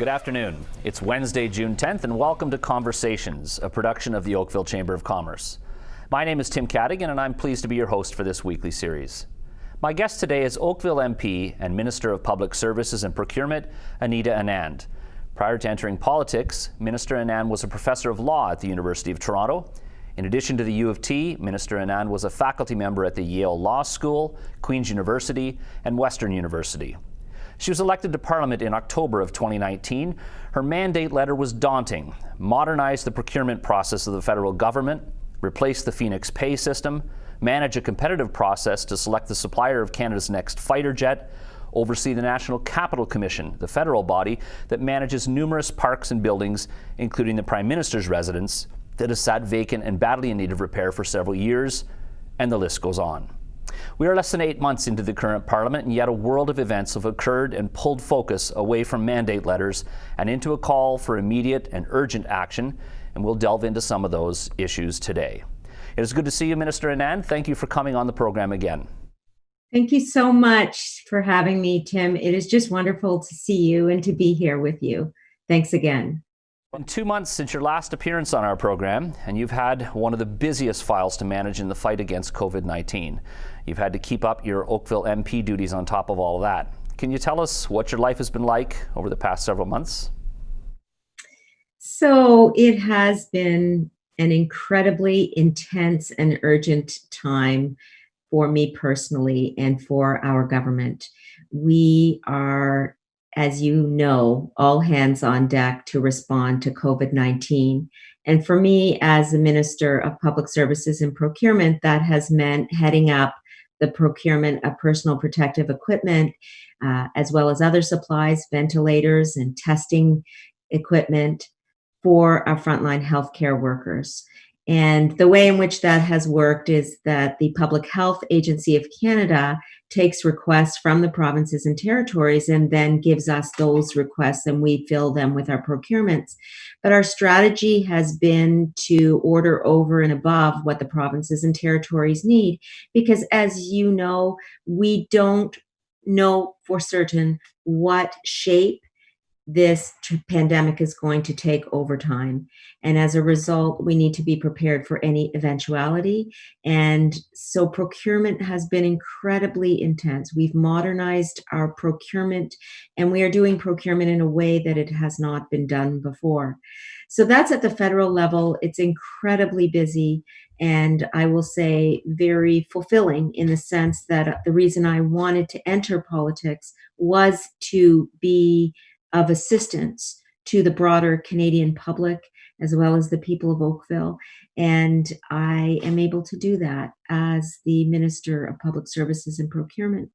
Good afternoon. It's Wednesday, June 10th, and welcome to Conversations, a production of the Oakville Chamber of Commerce. My name is Tim Caddigan, and I'm pleased to be your host for this weekly series. My guest today is Oakville MP and Minister of Public Services and Procurement, Anita Anand. Prior to entering politics, Minister Anand was a professor of law at the University of Toronto. In addition to the U of T, Minister Anand was a faculty member at the Yale Law School, Queen's University, and Western University. She was elected to Parliament in October of 2019. Her mandate letter was daunting: modernize the procurement process of the federal government, replace the Phoenix pay system, manage a competitive process to select the supplier of Canada's next fighter jet, oversee the National Capital Commission, the federal body that manages numerous parks and buildings, including the Prime Minister's residence, that has sat vacant and badly in need of repair for several years, and the list goes on. We are less than 8 months into the current Parliament, and yet a world of events have occurred and pulled focus away from mandate letters and into a call for immediate and urgent action, and we'll delve into some of those issues today. It is good to see you, Minister Anand. Thank you for coming on the program again. Thank you so much for having me, Tim. It is just wonderful to see you and to be here with you. Thanks again. In 2 months since your last appearance on our program, and you've had one of the busiest files to manage in the fight against COVID-19. You've had to keep up your Oakville MP duties on top of all of that. Can you tell us what your life has been like over the past several months? So it has been an incredibly intense and urgent time for me personally and for our government. We are, as you know, all hands on deck to respond to COVID-19. And for me, as the Minister of Public Services and Procurement, that has meant heading up the procurement of personal protective equipment, as well as other supplies, ventilators, and testing equipment for our frontline healthcare workers. And the way in which that has worked is that the Public Health Agency of Canada takes requests from the provinces and territories and then gives us those requests, and we fill them with our procurements. But our strategy has been to order over and above what the provinces and territories need, because as you know, we don't know for certain what shape this pandemic is going to take over time. And as a result, we need to be prepared for any eventuality. And so procurement has been incredibly intense. We've modernized our procurement, and we are doing procurement in a way that it has not been done before. So that's at the federal level. It's incredibly busy, and I will say very fulfilling, in the sense that the reason I wanted to enter politics was to be of assistance to the broader Canadian public, as well as the people of Oakville. And I am able to do that as the Minister of Public Services and Procurement.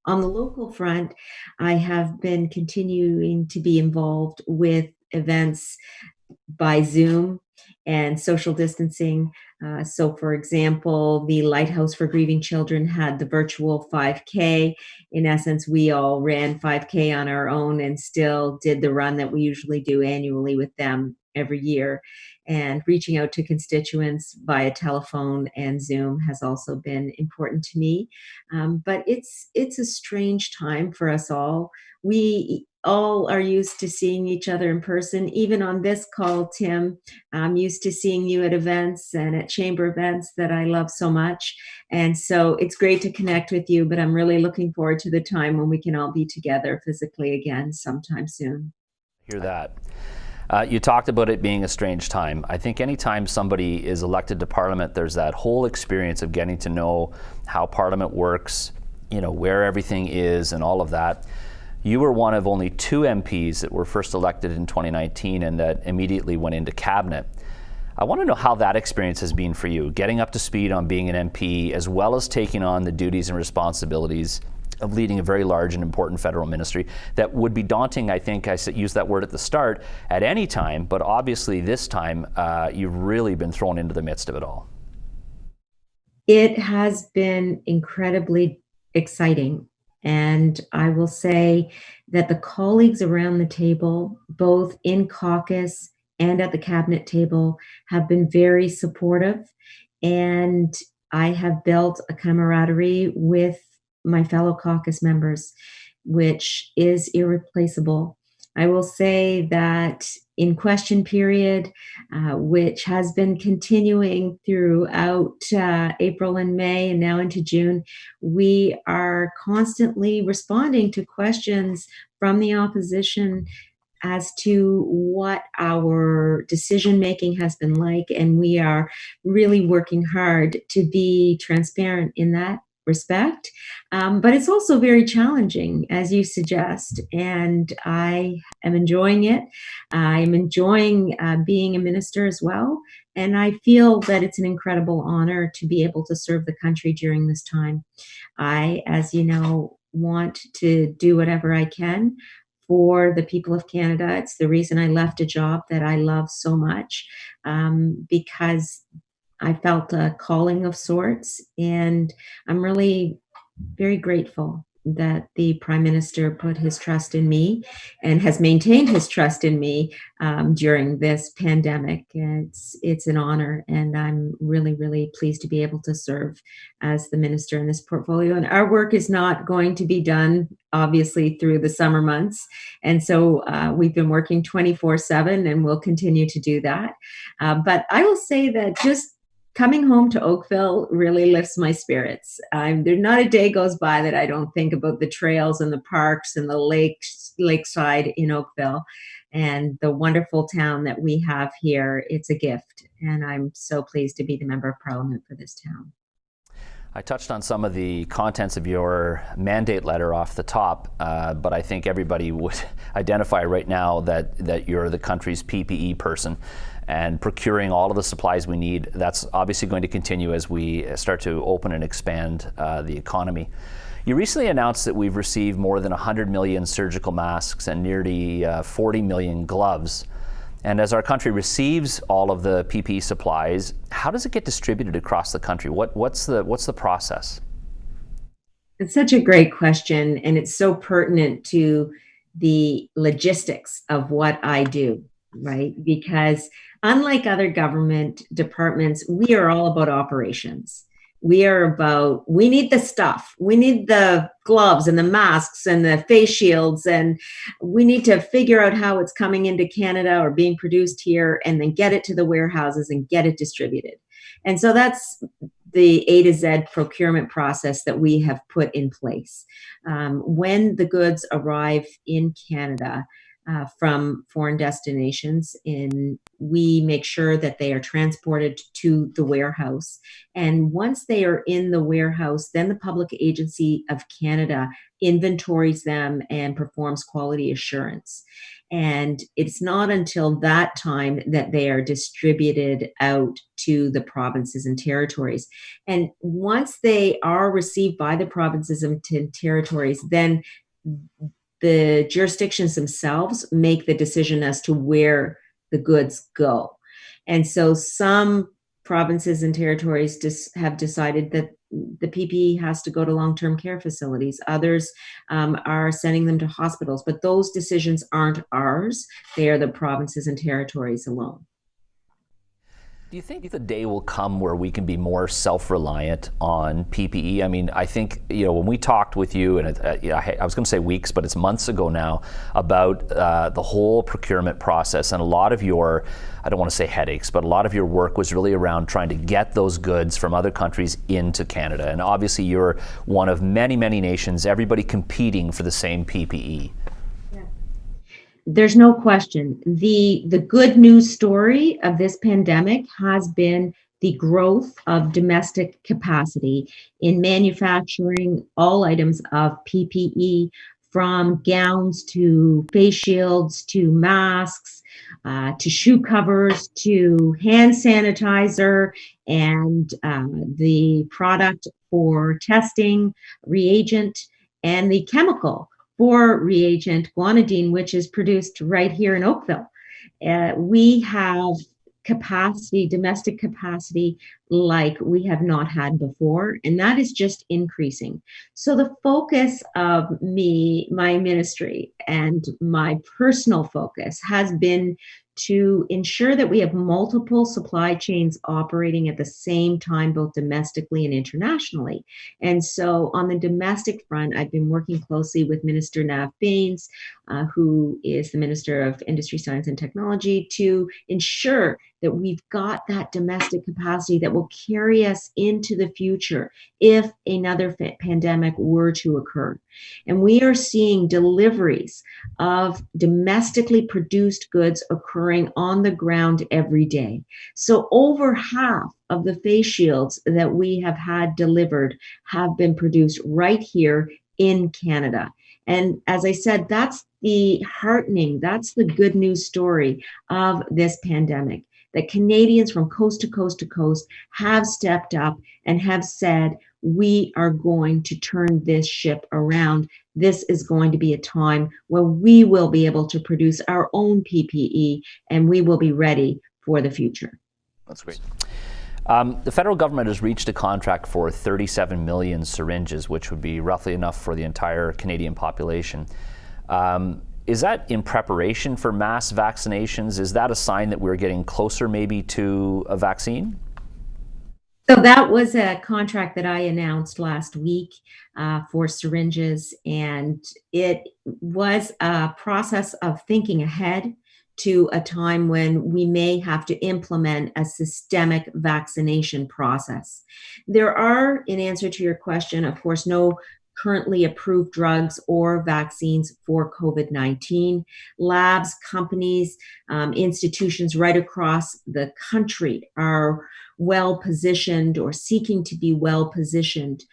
On the local front, I have been continuing to be involved with events by Zoom and social distancing. So, for example, the Lighthouse for Grieving Children had the virtual 5K. In essence, we all ran 5K on our own and still did the run that we usually do annually with them every year. And reaching out to constituents via telephone and Zoom has also been important to me. But it's a strange time for us all. We all are used to seeing each other in person. Even on this call, Tim, I'm used to seeing you at events and at chamber events that I love so much. And so it's great to connect with you, but I'm really looking forward to the time when we can all be together physically again sometime soon. Hear that. You talked about it being a strange time. I think anytime somebody is elected to Parliament, there's that whole experience of getting to know how Parliament works, where everything is and all of that. You were one of only 2 MPs that were first elected in 2019 and that immediately went into cabinet. I want to know how that experience has been for you, getting up to speed on being an MP, as well as taking on the duties and responsibilities of leading a very large and important federal ministry that would be daunting. I think I used that word at the start, at any time, but obviously this time you've really been thrown into the midst of it all. It has been incredibly exciting. And I will say that the colleagues around the table, both in caucus and at the cabinet table, have been very supportive. And I have built a camaraderie with my fellow caucus members, which is irreplaceable. I will say that in question period, which has been continuing throughout April and May and now into June, we are constantly responding to questions from the opposition as to what our decision making has been like. And we are really working hard to be transparent in that respect. But it's also very challenging, as you suggest. And I am enjoying it. I'm enjoying being a minister as well. And I feel that it's an incredible honor to be able to serve the country during this time. I, as you know, want to do whatever I can for the people of Canada. It's the reason I left a job that I love so much, because I felt a calling of sorts. And I'm really very grateful that the Prime Minister put his trust in me and has maintained his trust in me during this pandemic. It's an honor, and I'm really, really pleased to be able to serve as the minister in this portfolio. And our work is not going to be done, obviously, through the summer months. And so we've been working 24/7, and we'll continue to do that. But I will say that just coming home to Oakville really lifts my spirits. There's not a day goes by that I don't think about the trails and the parks and the lakeside in Oakville and the wonderful town that we have here. It's a gift, and I'm so pleased to be the member of parliament for this town. I touched on some of the contents of your mandate letter off the top, but I think everybody would identify right now that you're the country's PPE person, and procuring all of the supplies we need. That's obviously going to continue as we start to open and expand the economy. You recently announced that we've received more than 100 million surgical masks and nearly 40 million gloves. And as our country receives all of the PPE supplies, how does it get distributed across the country? What's the process? It's such a great question, and it's so pertinent to the logistics of what I do, right? Because unlike other government departments, we are all about operations. We need the stuff. We need the gloves and the masks and the face shields, and we need to figure out how it's coming into Canada or being produced here, and then get it to the warehouses and get it distributed. And so that's the A to Z procurement process that we have put in place. When the goods arrive in Canada, from foreign destinations, we make sure that they are transported to the warehouse. And once they are in the warehouse, then the Public Agency of Canada inventories them and performs quality assurance. And it's not until that time that they are distributed out to the provinces and territories. And once they are received by the provinces and territories, then the jurisdictions themselves make the decision as to where the goods go. And so some provinces and territories have decided that the PPE has to go to long-term care facilities. Others are sending them to hospitals, but those decisions aren't ours. They are the provinces and territories alone. Do you think the day will come where we can be more self-reliant on PPE? I mean, I think, when we talked with you, and I was going to say weeks, but it's months ago now, about the whole procurement process, and a lot of your, I don't want to say headaches, but a lot of your work was really around trying to get those goods from other countries into Canada. And obviously you're one of many, many nations, everybody competing for the same PPE. There's no question. The good news story of this pandemic has been the growth of domestic capacity in manufacturing all items of PPE, from gowns to face shields to masks, to shoe covers to hand sanitizer, and the product for testing, reagent, and the chemical for reagent guanidine, which is produced right here in Oakville. We have capacity, domestic capacity, like we have not had before, and that is just increasing. So the focus of my ministry, and my personal focus has been to ensure that we have multiple supply chains operating at the same time, both domestically and internationally. And so on the domestic front, I've been working closely with Minister Nav Bains, who is the Minister of Industry, Science and Technology, to ensure that we've got that domestic capacity that will carry us into the future if another pandemic were to occur. And we are seeing deliveries of domestically produced goods occurring on the ground every day. So over half of the face shields that we have had delivered have been produced right here in Canada. And as I said, that's the heartening, that's the good news story of this pandemic, that Canadians from coast to coast to coast have stepped up and have said, we are going to turn this ship around. This is going to be a time where we will be able to produce our own PPE and we will be ready for the future. That's great. The federal government has reached a contract for 37 million syringes, which would be roughly enough for the entire Canadian population. Is that in preparation for mass vaccinations? Is that a sign that we're getting closer maybe to a vaccine? So that was a contract that I announced last week for syringes, and it was a process of thinking ahead to a time when we may have to implement a systemic vaccination process. There are, in answer to your question, of course, no currently approved drugs or vaccines for COVID-19. Labs, companies, institutions right across the country are well positioned or seeking to be well positioned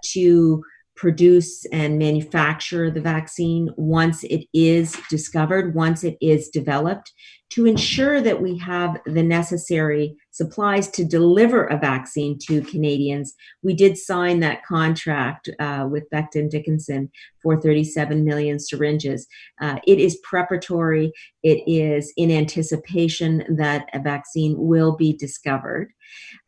to produce and manufacture the vaccine once it is discovered, once it is developed, to ensure that we have the necessary supplies to deliver a vaccine to Canadians. We did sign that contract with Becton Dickinson for 37 million syringes. It is preparatory. It is in anticipation that a vaccine will be discovered.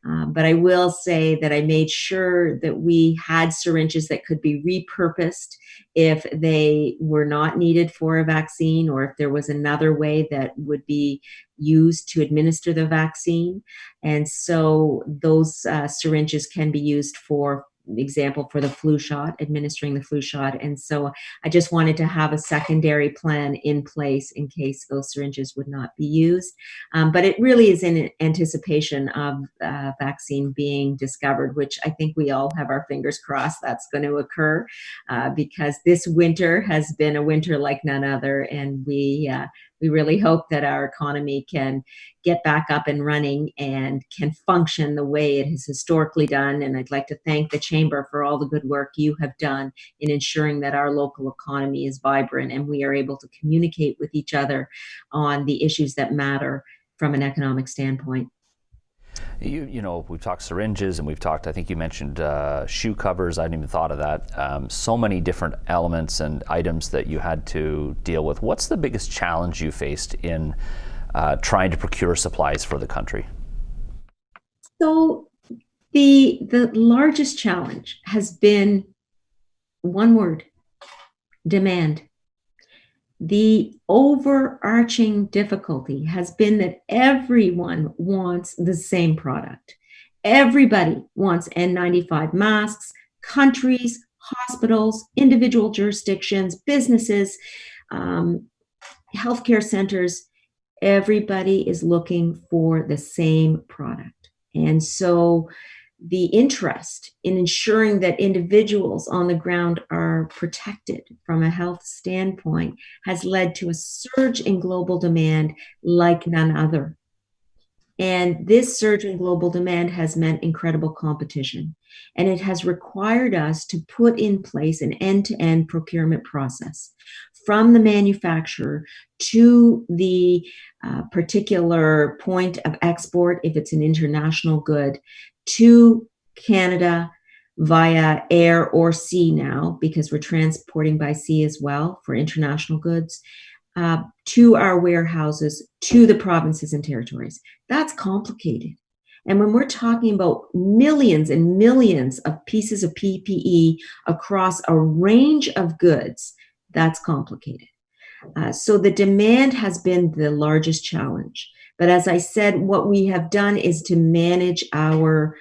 But I will say that I made sure that we had syringes that could be repurposed if they were not needed for a vaccine, or if there was another way that would be used to administer the vaccine. And so those syringes can be used, for example, for the flu shot, administering the flu shot. And so I just wanted to have a secondary plan in place in case those syringes would not be used. But it really is in anticipation of vaccine being discovered, which I think we all have our fingers crossed that's going to occur, because this winter has been a winter like none other. And we really hope that our economy can get back up and running and can function the way it has historically done. And I'd like to thank the Chamber for all the good work you have done in ensuring that our local economy is vibrant and we are able to communicate with each other on the issues that matter from an economic standpoint. You know, we've talked syringes and we've talked, I think you mentioned shoe covers. I hadn't even thought of that. So many different elements and items that you had to deal with. What's the biggest challenge you faced in trying to procure supplies for the country? So the largest challenge has been one word: demand. The overarching difficulty has been that everyone wants the same product. Everybody wants N95 masks, countries, hospitals, individual jurisdictions, businesses, healthcare centers. Everybody is looking for the same product. And so the interest in ensuring that individuals on the ground are protected from a health standpoint has led to a surge in global demand like none other. And this surge in global demand has meant incredible competition. And it has required us to put in place an end-to-end procurement process, from the manufacturer to the particular point of export, if it's an international good, to Canada via air or sea now, because we're transporting by sea as well for international goods, to our warehouses, to the provinces and territories. That's complicated. And when we're talking about millions and millions of pieces of PPE across a range of goods, that's complicated. So the demand has been the largest challenge. But as I said, what we have done is to manage our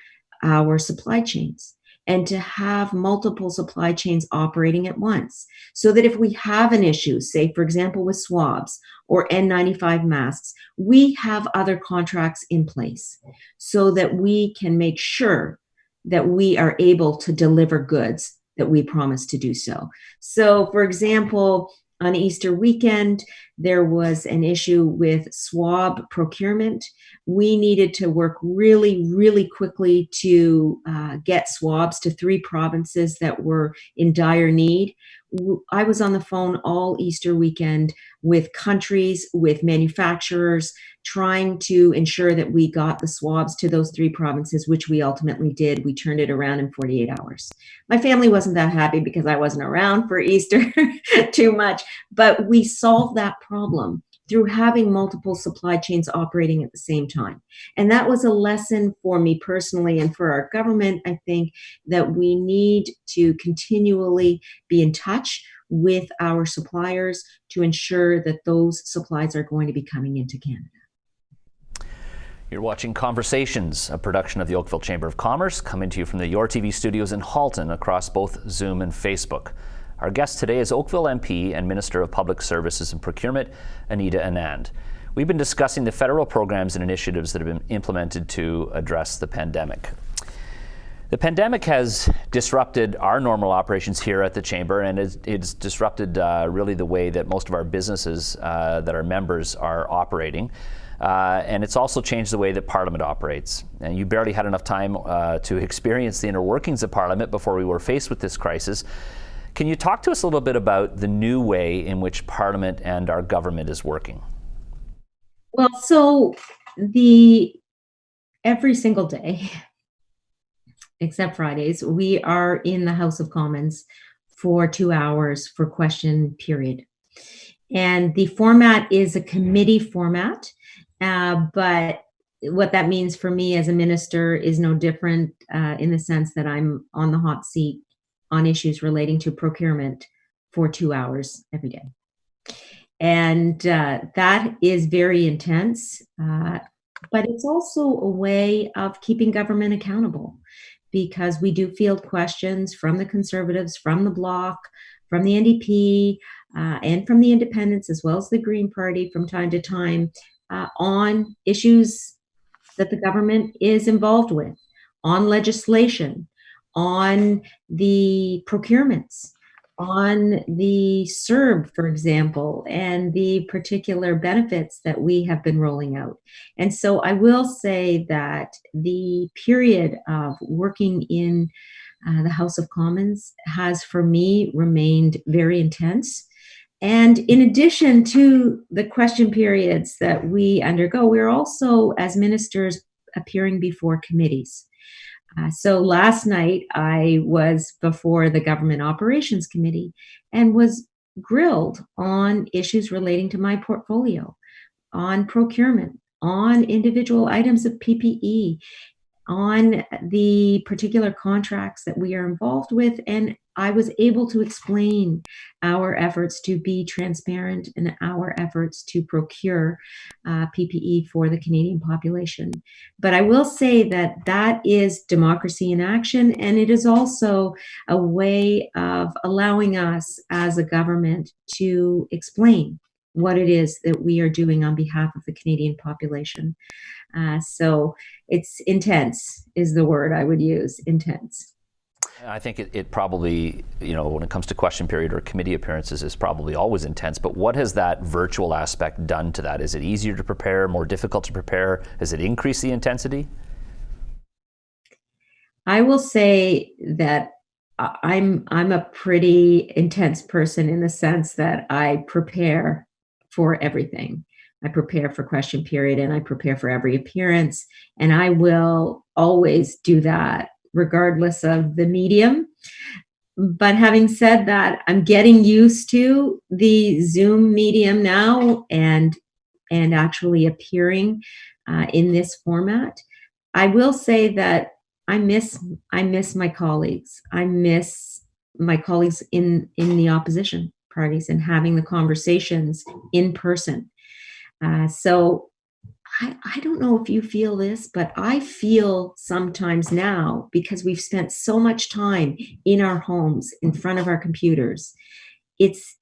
supply chains and to have multiple supply chains operating at once, so that if we have an issue, say, for example, with swabs or N95 masks, we have other contracts in place so that we can make sure that we are able to deliver goods that we promise to do so. So, for example, on Easter weekend, there was an issue with swab procurement. We needed to work really, really quickly to get swabs to 3 provinces that were in dire need. I was on the phone all Easter weekend with countries, with manufacturers, trying to ensure that we got the swabs to those 3 provinces, which we ultimately did. We turned it around in 48 hours. My family wasn't that happy because I wasn't around for Easter too much, but we solved that problem through having multiple supply chains operating at the same time. And that was a lesson for me personally and for our government. I think that we need to continually be in touch with our suppliers to ensure that those supplies are going to be coming into Canada. You're watching Conversations, a production of the Oakville Chamber of Commerce, coming to you from the Your TV studios in Halton across both Zoom and Facebook. Our guest today is Oakville MP and Minister of Public Services and Procurement, Anita Anand. We've been discussing the federal programs and initiatives that have been implemented to address the pandemic. The pandemic has disrupted our normal operations here at the Chamber, and it's disrupted really the way that most of our businesses that are members are operating. And it's also changed the way that Parliament operates. And you barely had enough time to experience the inner workings of Parliament before we were faced with this crisis. Can you talk to us a little bit about the new way in which Parliament and our government is working? Well, so every single day, except Fridays, we are in the House of Commons for 2 hours for question period. And the format is a committee format, but what that means for me as a minister is no different in the sense that I'm on the hot seat on issues relating to procurement for 2 hours every day. And that is very intense, but it's also a way of keeping government accountable, because we do field questions from the Conservatives, from the Bloc, from the NDP, and from the Independents, as well as the Green Party from time to time, on issues that the government is involved with, on legislation, on the procurements, on the CERB, for example, and the particular benefits that we have been rolling out. And so I will say that the period of working in the House of Commons has, for me, remained very intense. And in addition to the question periods that we undergo, we're also, as ministers, appearing before committees. So last night I was before the Government Operations Committee and was grilled on issues relating to my portfolio, on procurement, on individual items of PPE, on the particular contracts that we are involved with. And I was able to explain our efforts to be transparent and our efforts to procure PPE for the Canadian population. But I will say that that is democracy in action, and it is also a way of allowing us as a government to explain what it is that we are doing on behalf of the Canadian population. So it's intense is the word I would use, intense. I think it probably, when it comes to question period or committee appearances, is probably always intense. But what has that virtual aspect done to that? Is it easier to prepare, more difficult to prepare? Has it increased the intensity? I will say that I'm a pretty intense person in the sense that I prepare for everything. I prepare for question period and I prepare for every appearance, and I will always do that regardless of the medium. But having said that, I'm getting used to the Zoom medium now and actually appearing in this format. I will say that I miss my colleagues. I miss my colleagues in the opposition. parties and having the conversations in person. So I don't know if you feel this, but I feel sometimes now, because we've spent so much time in our homes in front of our computers, it's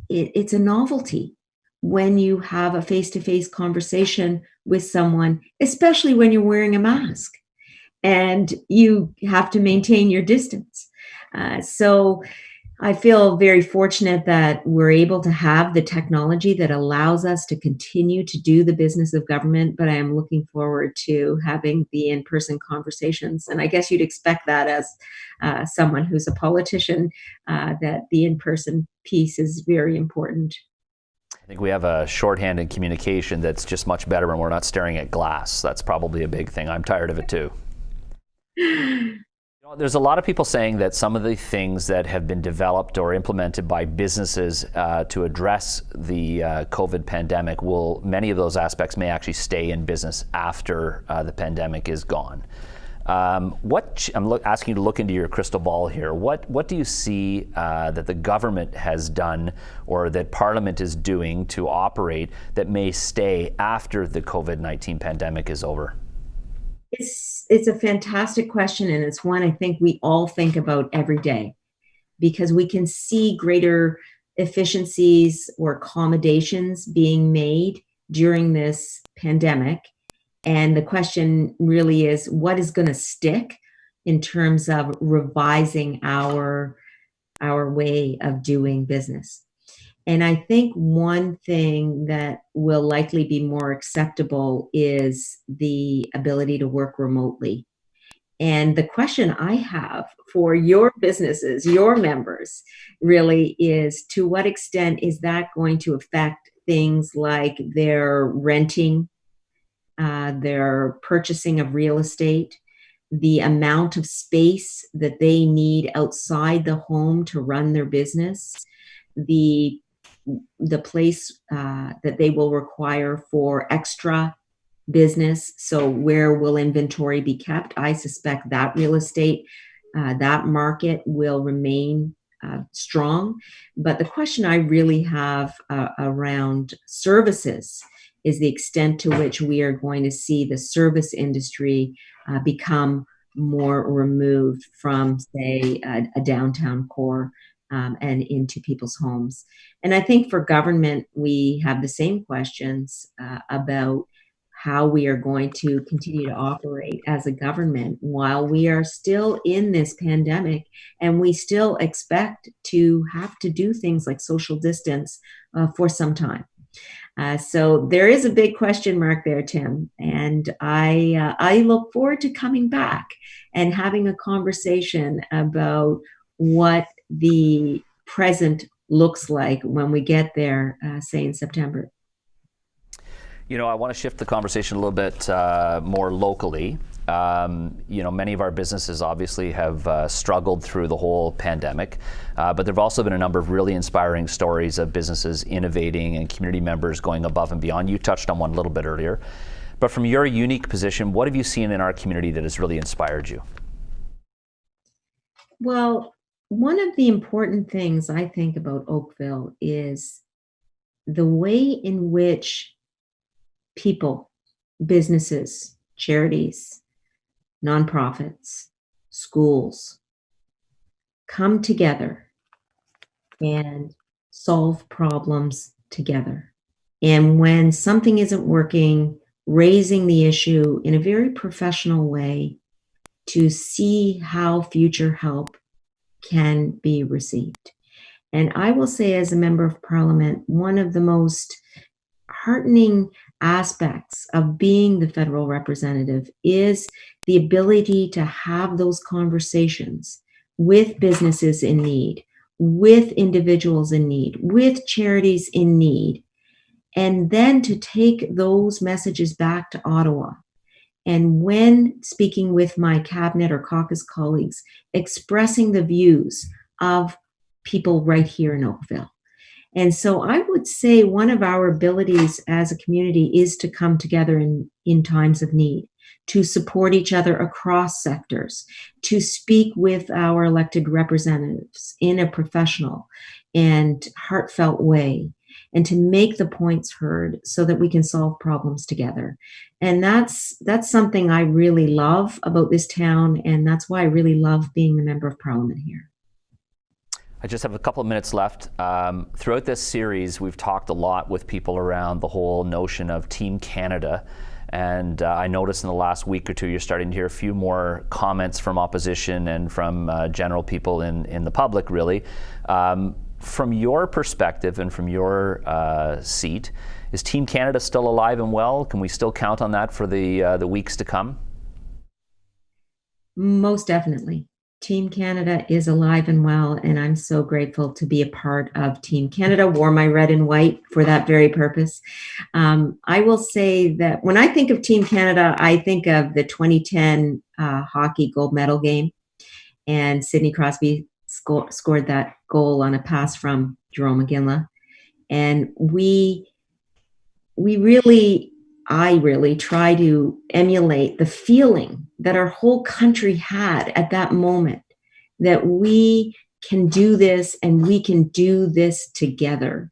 it's a novelty when you have a face-to-face conversation with someone, especially when you're wearing a mask and you have to maintain your distance. So I feel very fortunate that we're able to have the technology that allows us to continue to do the business of government, but I am looking forward to having the in-person conversations. And I guess you'd expect that as someone who's a politician, that the in-person piece is very important. I think we have a shorthand in communication that's just much better when we're not staring at glass. That's probably a big thing. I'm tired of it too. There's a lot of people saying that some of the things that have been developed or implemented by businesses to address the COVID pandemic many of those aspects may actually stay in business after the pandemic is gone. I'm asking you to look into your crystal ball here. What do you see that the government has done or that Parliament is doing to operate that may stay after the COVID-19 pandemic is over? It's a fantastic question, and it's one I think we all think about every day, because we can see greater efficiencies or accommodations being made during this pandemic. And the question really is, what is going to stick in terms of revising our way of doing business? And I think one thing that will likely be more acceptable is the ability to work remotely. And the question I have for your businesses, your members, really is, to what extent is that going to affect things like their renting, their purchasing of real estate, the amount of space that they need outside the home to run their business, the place that they will require for extra business. So where will inventory be kept? I suspect that real estate, that market will remain strong. But the question I really have around services is the extent to which we are going to see the service industry become more removed from, say, a downtown core and into people's homes. And I think for government, we have the same questions about how we are going to continue to operate as a government while we are still in this pandemic, and we still expect to have to do things like social distance for some time. So there is a big question mark there, Tim, and I look forward to coming back and having a conversation about what the present looks like when we get there, say in September. You know, I want to shift the conversation a little bit more locally. Many of our businesses obviously have struggled through the whole pandemic, but there have also been a number of really inspiring stories of businesses innovating and community members going above and beyond. You touched on one a little bit earlier, but from your unique position, what have you seen in our community that has really inspired you? Well, one of the important things I think about Oakville is the way in which people, businesses, charities, nonprofits, schools come together and solve problems together. And when something isn't working, raising the issue in a very professional way to see how future help can be received. And I will say, as a member of Parliament, one of the most heartening aspects of being the federal representative is the ability to have those conversations with businesses in need, with individuals in need, with charities in need, and then to take those messages back to Ottawa. And when speaking with my cabinet or caucus colleagues, expressing the views of people right here in Oakville. And so I would say one of our abilities as a community is to come together in times of need, to support each other across sectors, to speak with our elected representatives in a professional and heartfelt way, and to make the points heard so that we can solve problems together. And that's something I really love about this town, and that's why I really love being the member of parliament here. I just have a couple of minutes left. Throughout this series, we've talked a lot with people around the whole notion of Team Canada. And I noticed in the last week or two, you're starting to hear a few more comments from opposition and from general people in the public, really. From your perspective and from your seat, is Team Canada still alive and well? Can we still count on that for the weeks to come? Most definitely. Team Canada is alive and well, and I'm so grateful to be a part of Team Canada. Wore my red and white for that very purpose. I will say that when I think of Team Canada, I think of the 2010 hockey gold medal game, and Sidney Crosby scored that goal on a pass from Jerome McGinley. And I really try to emulate the feeling that our whole country had at that moment, that we can do this and we can do this together.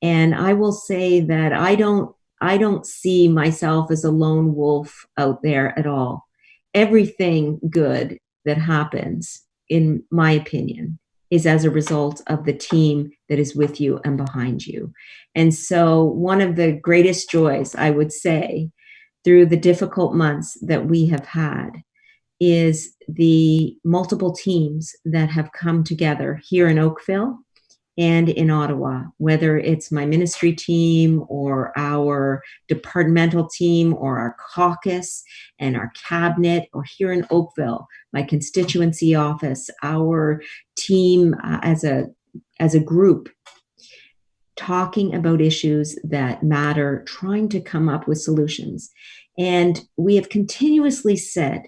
And I will say that I don't see myself as a lone wolf out there at all. Everything good that happens, in my opinion, is as a result of the team that is with you and behind you. And so one of the greatest joys, I would say, through the difficult months that we have had is the multiple teams that have come together here in Oakville and in Ottawa, whether it's my ministry team or our departmental team or our caucus and our cabinet, or here in Oakville, my constituency office, our team as a group, talking about issues that matter, trying to come up with solutions. And we have continuously said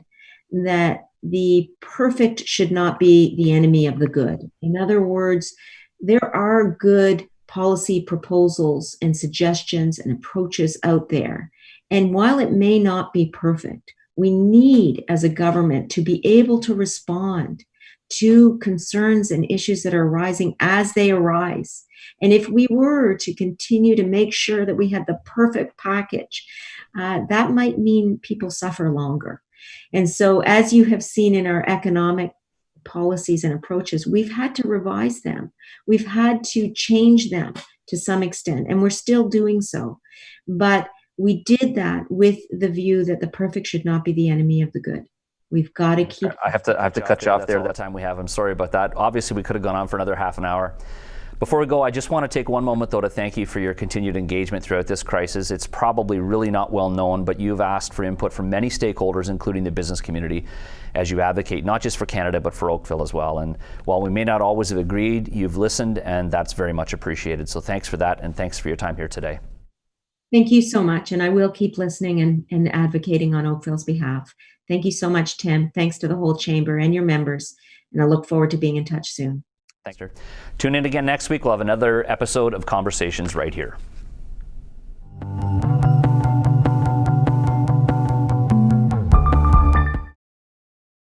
that the perfect should not be the enemy of the good. In other words, there are good policy proposals and suggestions and approaches out there. And while it may not be perfect, we need as a government to be able to respond to concerns and issues that are arising as they arise. And if we were to continue to make sure that we had the perfect package, that might mean people suffer longer. And so, as you have seen in our economic policies and approaches, we've had to revise them. We've had to change them to some extent, and we're still doing so. But we did that with the view that the perfect should not be the enemy of the good. We've got to keep... I have to cut you off there. That's all the time we have. I'm sorry about that. Obviously, we could have gone on for another half an hour. Before we go, I just want to take one moment, though, to thank you for your continued engagement throughout this crisis. It's probably really not well known, but you've asked for input from many stakeholders, including the business community, as you advocate, not just for Canada, but for Oakville as well. And while we may not always have agreed, you've listened, and that's very much appreciated. So thanks for that, and thanks for your time here today. Thank you so much, and I will keep listening and advocating on Oakville's behalf. Thank you so much, Tim. Thanks to the whole chamber and your members, and I look forward to being in touch soon. Thanks, sir. Tune in again next week. We'll have another episode of Conversations right here.